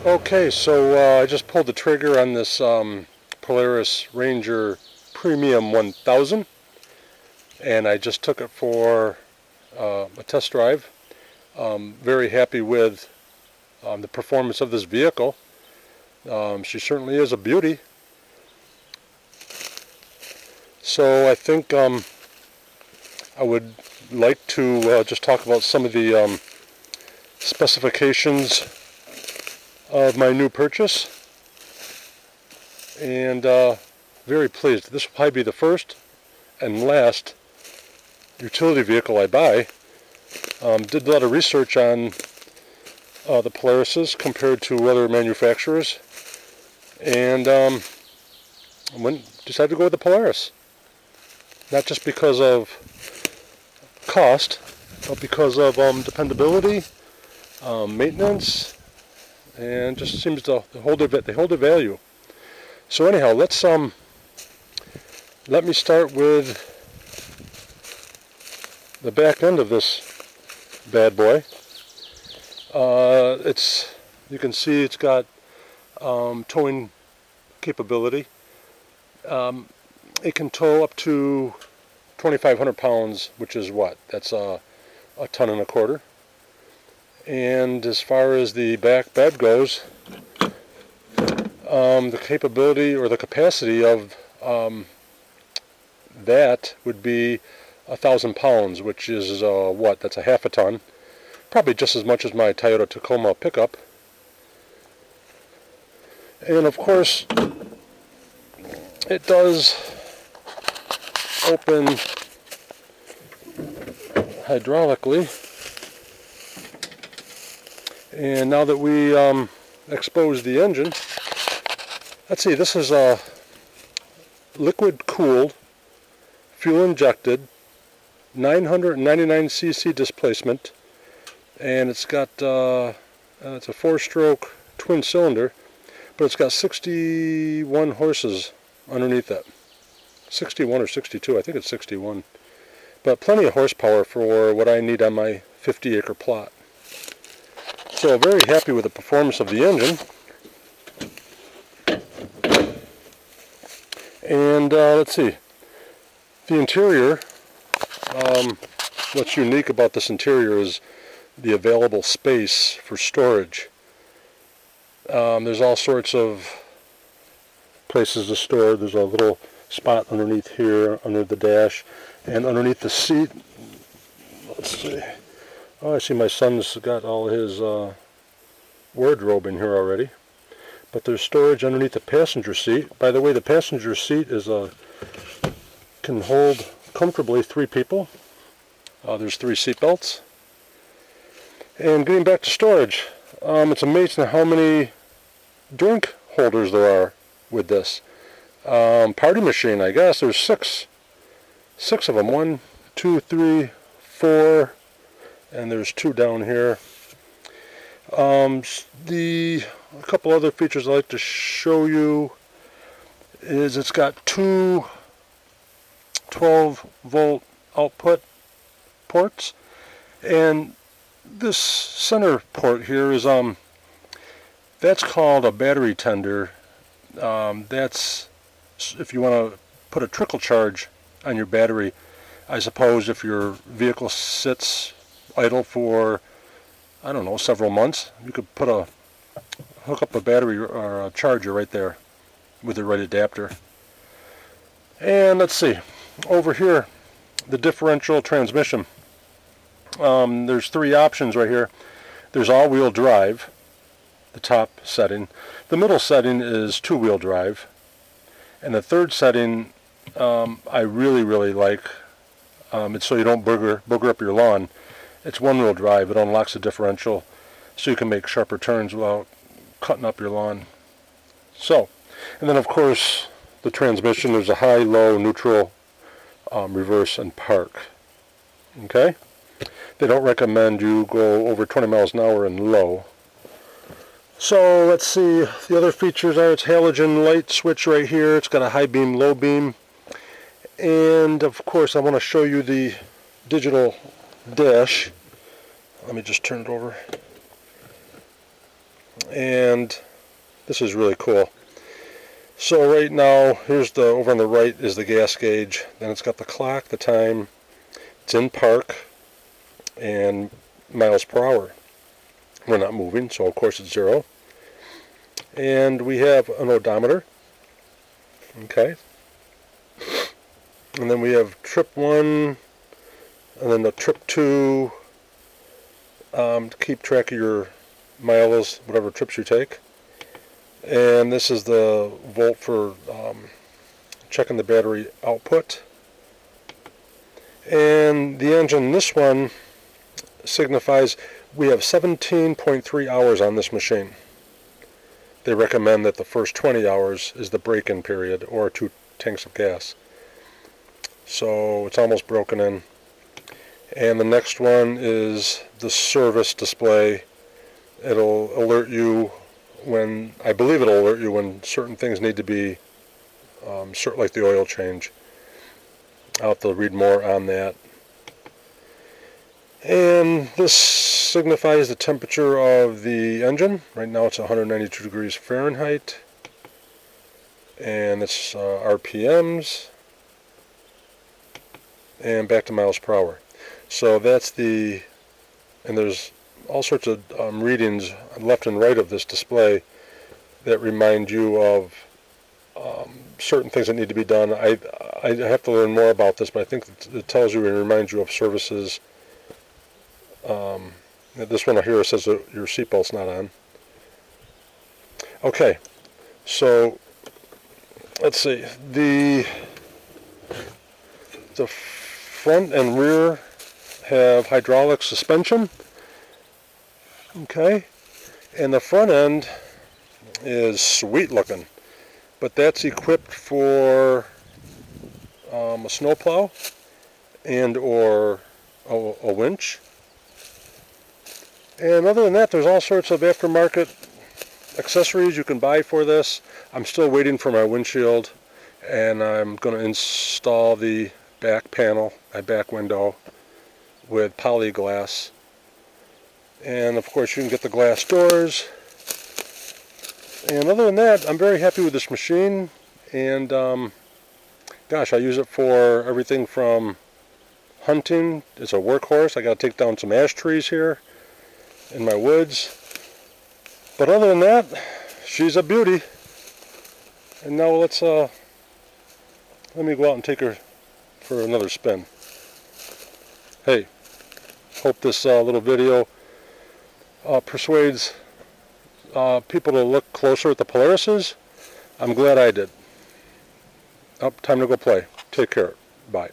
Okay, so I just pulled the trigger on this Polaris Ranger Premium 1000, and I just took it for a test drive. Very happy with the performance of this vehicle. She certainly is a beauty. So I think I would like to just talk about some of the specifications of my new purchase, and very pleased. This will probably be the first and last utility vehicle I buy. Did a lot of research on the Polarises compared to other manufacturers, and decided to go with the Polaris. Not just because of cost, but because of dependability, maintenance, and just seems to hold their value. So anyhow, let me start with the back end of this bad boy. You can see it's got towing capability. It can tow up to 2,500 pounds, which is what? That's a ton and a quarter. And as far as the back bed goes, the capability or the capacity of that would be 1,000 pounds, which is what? That's a half a ton. Probably just as much as my Toyota Tacoma pickup. And of course, it does open hydraulically. And now that we expose the engine, let's see, this is a liquid cooled, fuel injected, 999 cc displacement, and it's got it's a 4-stroke twin cylinder, but it's got 61 horses underneath it. 61 or 62, I think it's 61. But plenty of horsepower for what I need on my 50-acre plot. So very happy with the performance of the engine. And let's see, the interior, what's unique about this interior is the available space for storage. There's all sorts of places to store. There's a little spot underneath here, under the dash, and underneath the seat. Let's see. Oh, I see my son's got all his wardrobe in here already. But there's storage underneath the passenger seat. By the way, the passenger seat can hold comfortably 3 people. There's 3 seat belts. And getting back to storage, it's amazing how many drink holders there are with this. Party machine, I guess. There's six of them. 1, 2, 3, 4, and there's 2 down here. A couple other features I'd like to show you is it's got 2 12-volt output ports, and this center port here is that's called a battery tender. That's if you want to put a trickle charge on your battery. I suppose if your vehicle sits idle for, I don't know, several months, you could hook up a battery or a charger right there with the right adapter. And let's see, over here, the differential transmission. There's 3 options right here. There's all-wheel drive, the top setting. The middle setting is 2-wheel drive. And the third setting I really like. It's so you don't booger up your lawn. It's 1-wheel drive. It unlocks the differential so you can make sharper turns without cutting up your lawn. So, and then of course the transmission, there's a high, low, neutral, reverse, and park. Okay? They don't recommend you go over 20 miles an hour in low. So let's see, the other features are it's halogen light switch right here. It's got a high beam, low beam. And of course I want to show you the digital dash. Let me just turn it over. and this is really cool. So right now, here's the, over on the right is the gas gauge. Then it's got the clock, the time, it's in park, and miles per hour. We're not moving, so of course it's 0. And we have an odometer. Okay. And then we have trip 1, and then the trip 2, to keep track of your miles, whatever trips you take. And this is the volt for checking the battery output. And the engine, this one signifies we have 17.3 hours on this machine. They recommend that the first 20 hours is the break-in period, or 2 tanks of gas. So it's almost broken in. And the next one is the service display. It'll alert you when, I believe it'll alert you when certain things need to be, like the oil change. I'll have to read more on that. And this signifies the temperature of the engine. Right now it's 192 degrees Fahrenheit. And it's RPMs. And back to miles per hour. So that's the, and there's all sorts of readings left and right of this display that remind you of certain things that need to be done. I have to learn more about this, but I think it tells you and reminds you of services. This one here says that your seatbelt's not on. Okay, so let's see. The front and rear have hydraulic suspension. Okay, and the front end is sweet looking, but that's equipped for a snowplow and or a winch. And other than that, there's all sorts of aftermarket accessories you can buy for this. I'm still waiting for my windshield, and I'm going to install the back panel, my back window, with polyglass. And of course you can get the glass doors. And other than that, I'm very happy with this machine. And gosh, I use it for everything from hunting. It's a workhorse. I got to take down some ash trees here in my woods. But other than that, she's a beauty. And now let me go out and take her for another spin. Hey, hope this little video persuades people to look closer at the Polarises. I'm glad I did. Time to go play. Take care. Bye.